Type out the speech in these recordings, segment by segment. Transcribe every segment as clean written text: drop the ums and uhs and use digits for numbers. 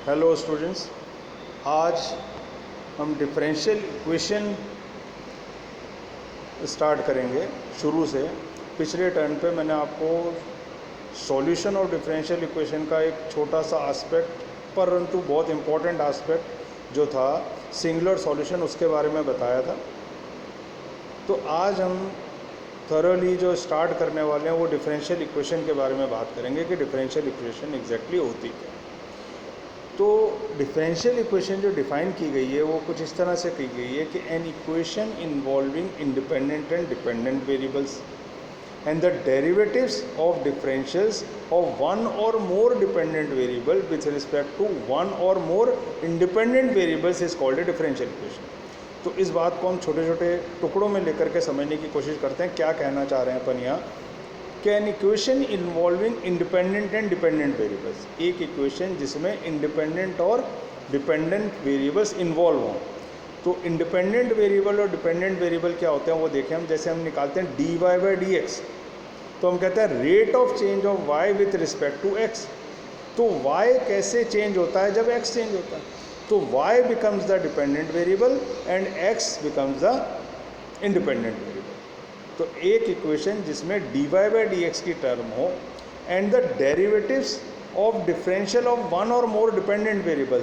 Hello students, आज हम differential equation start करेंगे शुरू से। पिछले टर्न पे मैंने आपको सॉल्यूशन ऑफ डिफरेंशियल इक्वेशन का एक छोटा सा एस्पेक्ट, परंतु बहुत इम्पोर्टेंट एस्पेक्ट जो था सिंगुलर सॉल्यूशन, उसके बारे में बताया था। तो आज हम थॉरली जो स्टार्ट करने वाले हैं वो डिफरेंशियल इक्वेशन के बारे में बात करेंगे कि डिफरेंशियल इक्वेशन एग्जैक्टली होती क्या। तो डिफरेंशियल इक्वेशन जो डिफ़ाइन की गई है वो कुछ इस तरह से की गई है कि an equation involving independent and dependent variables and the derivatives of differentials of one और more dependent variable with respect to one और more independent variables is called a differential equation. तो इस बात को हम छोटे छोटे टुकड़ों में लेकर के समझने की कोशिश करते हैं। क्या कहना चाह रहे हैं अपन यहाँ कि an equation involving independent and dependent variables, एक इक्वेशन जिसमें इंडिपेंडेंट और डिपेंडेंट वेरिएबल्स इन्वॉल्व हों। तो इंडिपेंडेंट वेरिएबल और डिपेंडेंट वेरिएबल क्या होते हैं वो देखें हम। जैसे हम निकालते हैं dy बाई डी एक्स, तो हम कहते हैं rate of change of y with respect to x। तो y कैसे चेंज होता है जब x चेंज होता है, तो y becomes the dependent variable and x becomes the independent variable. तो एक इक्वेशन जिसमें dy बाई डी एक्स की टर्म हो and the derivatives of differential of one और मोर डिपेंडेंट वेरिएबल,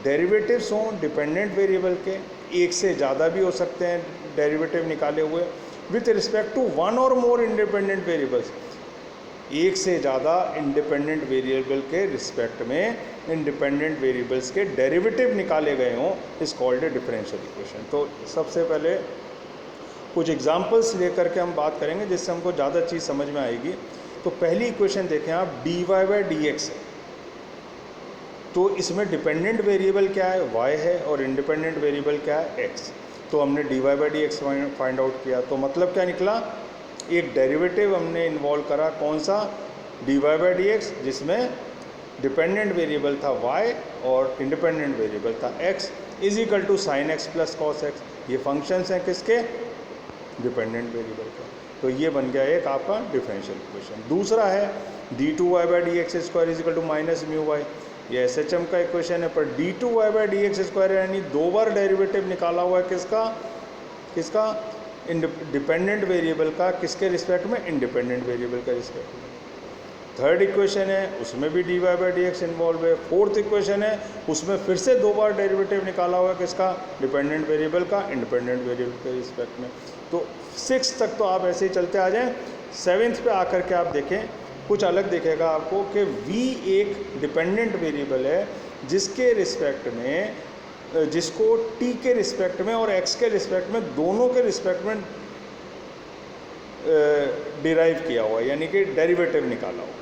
डेरिवेटिव्स हों डिपेंडेंट वेरिएबल के, एक से ज़्यादा भी हो सकते हैं डेरिवेटिव निकाले हुए, विथ रिस्पेक्ट टू वन और मोर इंडिपेंडेंट वेरिएबल्स, एक से ज़्यादा इंडिपेंडेंट वेरिएबल के रिस्पेक्ट में इंडिपेंडेंट वेरिएबल्स के डेरिवेटिव निकाले गए हों, is called a differential equation. तो सबसे पहले कुछ एग्जाम्पल्स लेकर के हम बात करेंगे जिससे हमको ज़्यादा चीज़ समझ में आएगी। तो पहली इक्वेशन देखें आप, dy बाई डी एक्स है। तो इसमें डिपेंडेंट वेरिएबल क्या है, y है, और इंडिपेंडेंट वेरिएबल क्या है, x। तो हमने dy by d x find out किया, तो मतलब क्या निकला, एक डेरिवेटिव हमने इन्वॉल्व करा, कौन सा, dy बाई डी एक्स, जिसमें डिपेंडेंट वेरिएबल था y और इंडिपेंडेंट वेरिएबल था x, is equal to sine x plus cos x. ये फंक्शंस हैं किसके, डिपेंडेंट वेरिएबल का। तो ये बन गया एक आपका डिफरेंशियल इक्वेशन। दूसरा है d2y by d x square is equal to minus mu y. ये SHM का इक्वेशन है, पर d2y by d x square यानी दो बार डेरिवेटिव निकाला हुआ है किसका डिपेंडेंट वेरिएबल का, किसके रिस्पेक्ट में, इंडिपेंडेंट वेरिएबल का रिस्पेक्ट में। थर्ड इक्वेशन है, उसमें भी dy by d x involve है। फोर्थ इक्वेशन है, उसमें फिर से दो बार डेरिवेटिव निकाला हुआ है किसका, डिपेंडेंट वेरिएबल का इंडिपेंडेंट वेरिएबल के रिस्पेक्ट में। तो 6 तक तो आप ऐसे ही चलते आ जाएं। 7th पे आकर के आप देखें कुछ अलग दिखेगा आपको कि v एक डिपेंडेंट वेरिएबल है जिसके रिस्पेक्ट में, जिसको t के रिस्पेक्ट में और x के रिस्पेक्ट में, दोनों के रिस्पेक्ट में डिराइव किया हुआ है, यानी कि डेरिवेटिव निकाला हुआ।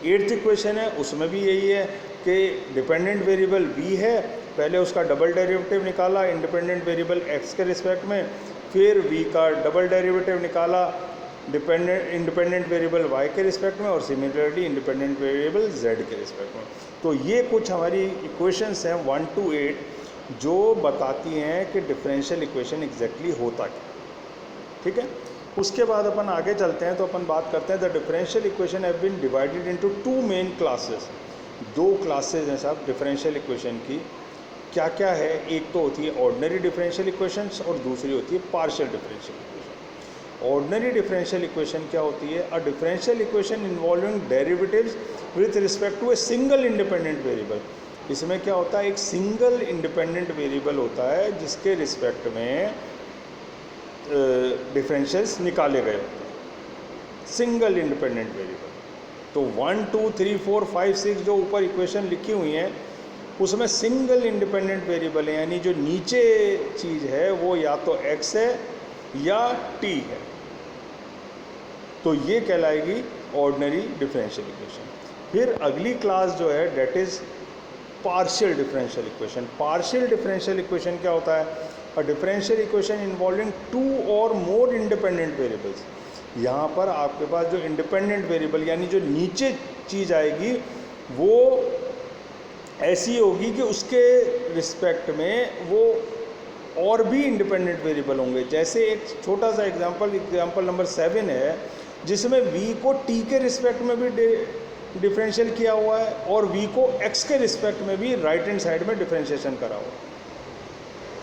8th इक्वेशन है, उसमें भी यही है कि डिपेंडेंट वेरिएबल v है, पहले उसका डबल डेरिवेटिव निकाला इंडिपेंडेंट वेरिएबल x के रिस्पेक्ट में, फिर v का डबल डेरिवेटिव निकाला इंडिपेंडेंट वेरिएबल y के रिस्पेक्ट में, और सिमिलरली इंडिपेंडेंट वेरिएबल z के रिस्पेक्ट में। तो ये कुछ हमारी इक्वेशंस हैं 1 to 8 जो बताती हैं कि डिफरेंशियल इक्वेशन एग्जैक्टली होता क्या। ठीक है, उसके बाद अपन आगे चलते हैं। तो अपन बात करते हैं the differential equation have been divided into 2 main classes. 2 classes हैं साहब डिफरेंशियल इक्वेशन की। क्या क्या है, एक तो होती है ऑर्डिनरी डिफरेंशियल इक्वेशंस और दूसरी होती है partial differential equation. Ordinary differential equation क्या होती है, a differential equation involving derivatives with respect to a single independent variable. इसमें क्या होता है, एक सिंगल इंडिपेंडेंट वेरिएबल होता है जिसके रिस्पेक्ट में डिफरेंशियल्स निकाले गए होते हैं, सिंगल इंडिपेंडेंट वेरिएबल। तो 1 2 3 4 5 6 जो ऊपर इक्वेशन लिखी हुई हैं उसमें सिंगल इंडिपेंडेंट वेरिएबल है, यानी जो नीचे चीज़ है वो या तो x है या t है। तो ये कहलाएगी ऑर्डिनरी डिफरेंशियल इक्वेशन। फिर अगली क्लास जो है that is partial differential equation. Partial differential equation क्या होता है, अ डिफरेंशियल इक्वेशन इन्वॉल्विंग 2 और मोर इंडिपेंडेंट वेरिएबल्स। यहाँ पर आपके पास जो इंडिपेंडेंट वेरिएबल यानी जो नीचे चीज़ आएगी वो ऐसी होगी कि उसके रिस्पेक्ट में वो और भी इंडिपेंडेंट वेरिएबल होंगे। जैसे एक छोटा सा एग्जांपल नंबर 7 है जिसमें v को t के रिस्पेक्ट में भी डिफरेंशियल किया हुआ है और v को x के रिस्पेक्ट में भी राइट हैंड साइड में डिफरेंशिएशन करा हुआ है।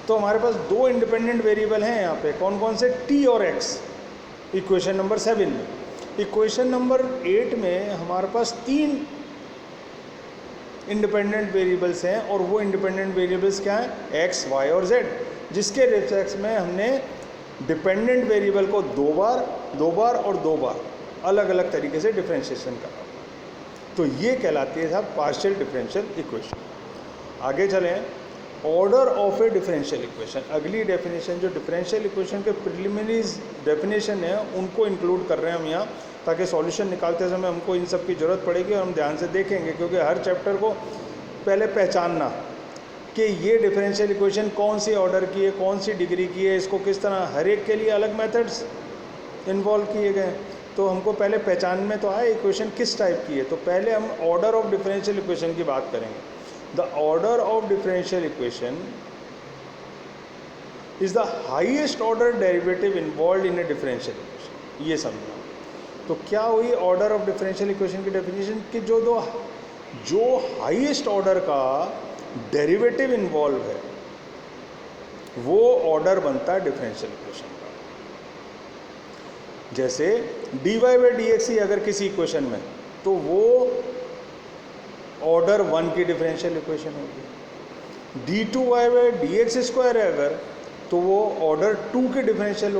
तो हमारे पास दो इंडिपेंडेंट वेरिएबल हैं यहाँ पे, कौन कौन से, t और x, इक्वेशन नंबर 7 में। इक्वेशन नंबर 8 में हमारे पास 3 इंडिपेंडेंट वेरिएबल्स हैं और वो इंडिपेंडेंट वेरिएबल्स क्या हैं, x, y और z, जिसके रिस्पेक्ट में हमने डिपेंडेंट वेरिएबल को दो बार और दो बार अलग अलग तरीके से डिफरेंशिएशन करा। तो ये कहलाती है साहब पार्शियल डिफरेंशियल इक्वेशन। आगे चलें, order of A differential equation. अगली डेफिनेशन जो डिफरेंशियल इक्वेशन के प्रिलिमिनरी डेफिनेशन है उनको इंक्लूड कर रहे हैं हम यहाँ, ताकि सॉल्यूशन निकालते समय हमको इन सब की ज़रूरत पड़ेगी और हम ध्यान से देखेंगे, क्योंकि हर चैप्टर को पहले पहचानना कि ये डिफरेंशियल इक्वेशन कौन सी ऑर्डर की है, कौन सी डिग्री की है, इसको किस तरह, हर एक के लिए अलग मेथड्स इन्वॉल्व किए गए हैं। तो हमको पहले पहचान में तो आए इक्वेशन किस टाइप की है। तो पहले हम ऑर्डर ऑफ डिफरेंशियल इक्वेशन की बात करेंगे। The order of differential equation is the highest order derivative involve in A differential equation. ये समझो। तो क्या हुई ऑर्डर ऑफ डिफरेंशियल इक्वेशन की डेफिनेशन कि जो हाईएस्ट ऑर्डर का डेरिवेटिव इन्वॉल्व है वो ऑर्डर बनता है डिफरेंशियल इक्वेशन का। जैसे dy बाई डी एक्स ही अगर किसी इक्वेशन में, तो वो ऑर्डर 1 की डिफरेंशियल इक्वेशन होगी। d2y by d x square है अगर, तो वो ऑर्डर 2 की डिफरेंशियल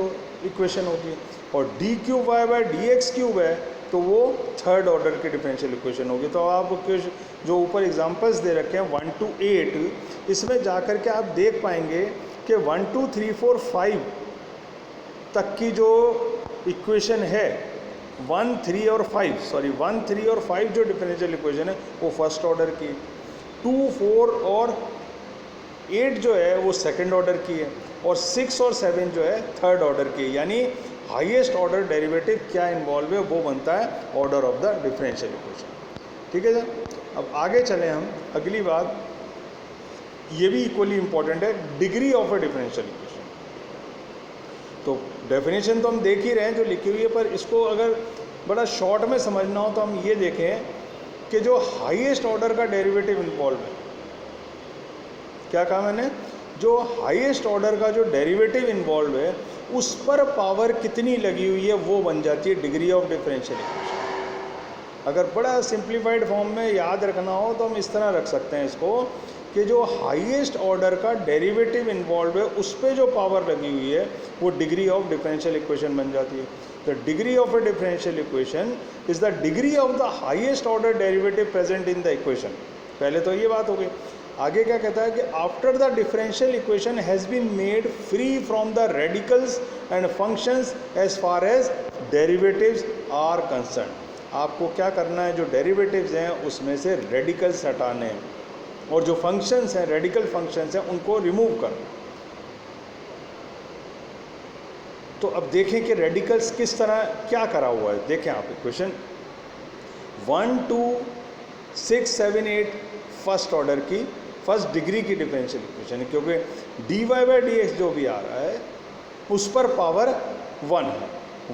इक्वेशन होगी। और d cube y by d x cube है तो वो थर्ड ऑर्डर की डिफरेंशियल इक्वेशन होगी। तो आप जो ऊपर एग्जांपल्स दे रखे हैं 1 to 8, इसमें जाकर के आप देख पाएंगे कि 1 2 3 4 5 तक की जो इक्वेशन है 1 3 और 5 जो डिफरेंशियल इक्वेशन है वो फर्स्ट ऑर्डर की, 2 4 और 8 जो है वो सेकंड ऑर्डर की है, और 6 और 7 जो है थर्ड ऑर्डर की है। यानी हाईएस्ट ऑर्डर डेरिवेटिव क्या इन्वॉल्व है वो बनता है order of the differential equation. ठीक है सर। अब आगे चलें हम, अगली बात ये भी इक्वली इंपॉर्टेंट है, degree of A differential equation. तो डेफिनेशन तो हम देख ही रहे हैं जो लिखी हुई है, पर इसको अगर बड़ा शॉर्ट में समझना हो तो हम ये देखें कि जो हाईएस्ट ऑर्डर का डेरिवेटिव इन्वॉल्व है, क्या कहा मैंने, जो हाईएस्ट ऑर्डर का जो डेरिवेटिव इन्वॉल्व है उस पर पावर कितनी लगी हुई है वो बन जाती है डिग्री ऑफ डिफरेंशियल इक्वेशन। अगर बड़ा सिंप्लीफाइड फॉर्म में याद रखना हो तो हम इस तरह रख सकते हैं इसको कि जो हाईएस्ट ऑर्डर का डेरिवेटिव इन्वॉल्व है उस पर जो पावर लगी हुई है वो डिग्री ऑफ डिफरेंशियल इक्वेशन बन जाती है। The degree of A differential equation is the degree of the highest order derivative present in the equation. पहले तो ये बात हो गई। आगे क्या कहता है कि after the differential equation has been made free from the radicals and functions as far as derivatives are concern. आपको क्या करना है, जो डेरिवेटिव्स हैं उसमें से रेडिकल्स हटाने हैं और जो फंक्शंस हैं, रेडिकल फंक्शंस हैं, उनको रिमूव करना। तो अब देखें कि रेडिकल्स किस तरह क्या करा हुआ है। देखें आप इक्वेशन 1 2 6 7 8 फर्स्ट ऑर्डर की फर्स्ट डिग्री की डिफरेंशियल इक्वेशन है, क्योंकि d y by d x जो भी आ रहा है उस पर पावर 1 है,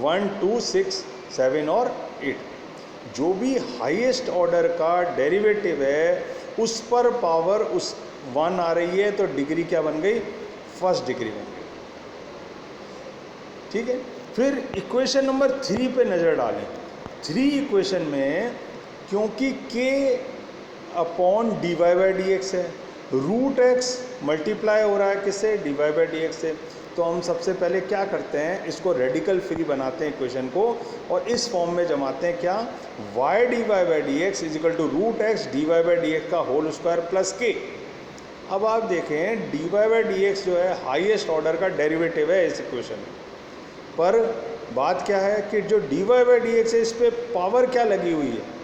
1 2 6 7 और 8। जो भी हाईएस्ट ऑर्डर का डेरिवेटिव है उस पर पावर उस 1 आ रही है, तो डिग्री क्या बन गई, फर्स्ट डिग्री बन गई। ठीक है। फिर इक्वेशन नंबर 3 पे नज़र डालें। 3 इक्वेशन में क्योंकि k upon d y by d x है, रूट एक्स मल्टीप्लाई हो रहा है किससे, d y by d x से, तो हम सबसे पहले क्या करते हैं, इसको रेडिकल फ्री बनाते हैं इक्वेशन को और इस फॉर्म में जमाते हैं क्या, y d y by d x is equal to root x d y by d x का होल स्क्वायर प्लस के। अब आप देखें d y by d x जो है हाईएस्ट ऑर्डर का डेरिवेटिव है इस इक्वेशन में, पर बात क्या है कि जो d y by d x है इस पर पावर क्या लगी हुई है,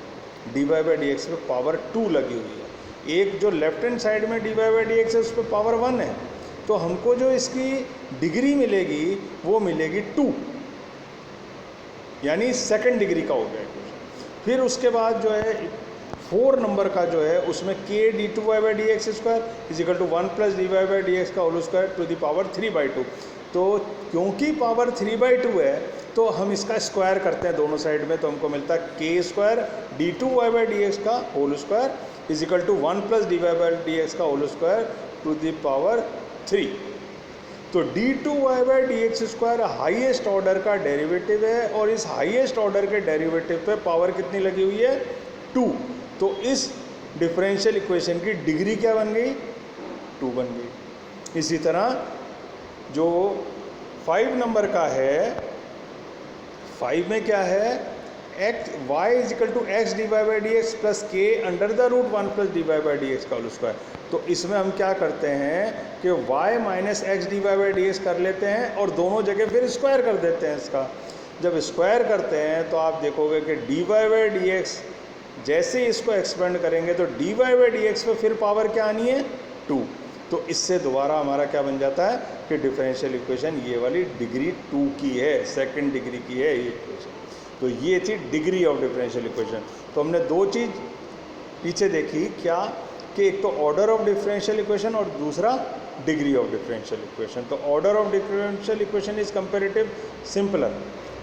d y by d x पे पावर 2 लगी हुई है। एक जो लेफ्ट हैंड साइड में d y by d x है उस पर पावर 1 है, तो हमको जो इसकी डिग्री मिलेगी वो मिलेगी 2, यानी सेकंड डिग्री का हो गया इक्वेशन। फिर उसके बाद जो है 4 नंबर का जो है उसमें k d two y by d x square is equal to 1 plus d y by d x का whole square to the power 3/2। तो क्योंकि पावर 3/2 है तो हम इसका स्क्वायर करते हैं दोनों साइड में, तो हमको मिलता है k square d two y by d x का whole square is equal to 1 plus d y by d x का whole square to the power 3। तो d two y by d x square highest order का derivative है और इस highest order के derivative पे power कितनी लगी हुई है 2। तो इस डिफरेंशियल इक्वेशन की डिग्री क्या बन गई 2 बन गई। इसी तरह जो 5 नंबर का है 5 में क्या है x y is equal to x d y by d x plus k under the root 1 plus d y by d x का होल स्क्वायर। तो इसमें हम क्या करते हैं कि y minus x d y by d x कर लेते हैं और दोनों जगह फिर स्क्वायर कर देते हैं इसका। जब स्क्वायर करते हैं तो आप देखोगे कि d y by d x जैसे ही इसको एक्सपेंड करेंगे तो d y by d x पे फिर पावर क्या आनी है 2। तो इससे दोबारा हमारा क्या बन जाता है कि डिफरेंशियल इक्वेशन ये वाली डिग्री 2 की है, सेकंड डिग्री की है ये इक्वेशन। तो ये थी डिग्री ऑफ डिफरेंशियल इक्वेशन। तो हमने दो चीज़ पीछे देखी क्या कि एक तो ऑर्डर ऑफ डिफरेंशियल इक्वेशन और दूसरा डिग्री ऑफ डिफरेंशियल इक्वेशन। तो order of differential equation is comparative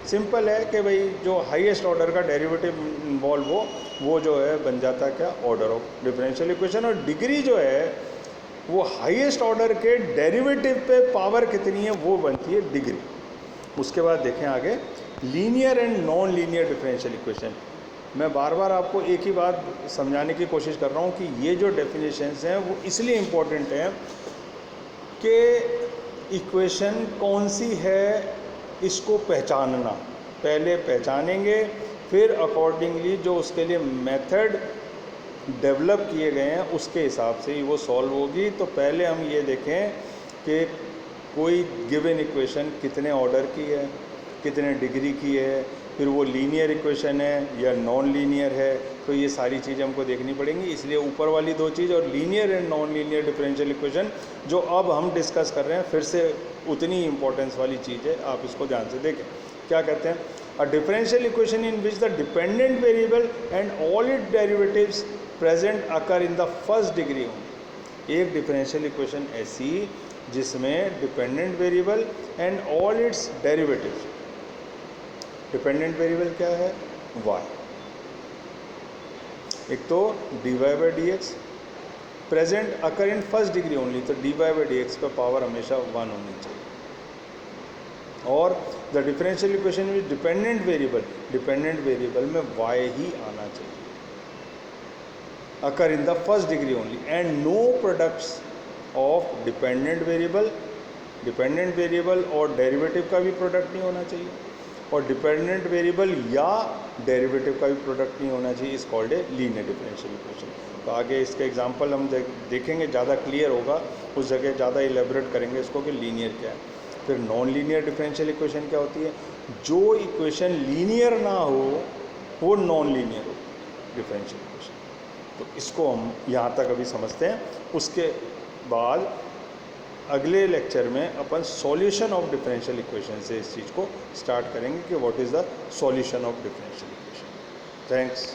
simple है कि भाई जो हाईएस्ट ऑर्डर का डेरिवेटिव इन्वॉल्व हो वो जो है बन जाता है क्या ऑर्डर ऑफ डिफरेंशियल इक्वेशन। और डिग्री जो है वो हाईएस्ट ऑर्डर के डेरिवेटिव पे पावर कितनी है वो बनती है डिग्री। उसके बाद देखें आगे linear and non linear differential equation. मैं बार बार आपको एक ही बात समझाने की कोशिश कर रहा हूँ कि ये जो डेफिनेशंस हैं वो इसलिए इम्पोर्टेंट हैं कि इक्वेशन कौन सी है इसको पहचानना, पहले पहचानेंगे फिर अकॉर्डिंगली जो उसके लिए मेथड डेवलप किए गए हैं उसके हिसाब से ही वो सॉल्व होगी। तो पहले हम ये देखें कि कोई गिवन इक्वेशन कितने ऑर्डर की है, कितने डिग्री की है, फिर वो लीनियर इक्वेशन है या नॉन लीनियर है। तो ये सारी चीज़ें हमको देखनी पड़ेंगी। इसलिए ऊपर वाली दो चीज़ और linear and non linear differential equation जो अब हम डिस्कस कर रहे हैं फिर से उतनी इंपॉर्टेंस वाली चीज़ है, आप इसको ध्यान से देखें। क्या कहते हैं a differential equation in which the dependent variable and all it derivatives present occur in the first degree. एक डिफरेंशियल इक्वेशन ऐसी जिसमें dependent variable and all its derivatives, dependent variable क्या है y, एक तो d y by d x present occur in first degree only. तो d y by d x पर power हमेशा 1 होनी चाहिए। और the differential equation with dependent variable में y ही आना चाहिए occur in the first degree only and no products of dependent variable और डेरिवेटिव का भी प्रोडक्ट नहीं होना चाहिए और डिपेंडेंट वेरिएबल या डेरिवेटिव का भी प्रोडक्ट नहीं होना चाहिए। इस called a linear differential equation. तो आगे इसके एग्जांपल हम देखेंगे, ज़्यादा क्लियर होगा, उस जगह ज़्यादा इलेबोरेट करेंगे इसको कि लीनियर क्या है। फिर नॉन लीनियर डिफरेंशियल इक्वेशन क्या होती है, जो इक्वेशन लीनियर ना हो वो नॉन लीनियर हो डिफरेंशियल इक्वेशन। तो इसको हम यहाँ तक अभी समझते हैं। उसके बाद अगले लेक्चर में अपन सॉल्यूशन ऑफ डिफरेंशियल इक्वेशन से इस चीज़ को स्टार्ट करेंगे कि what is the solution of differential equation. Thanks.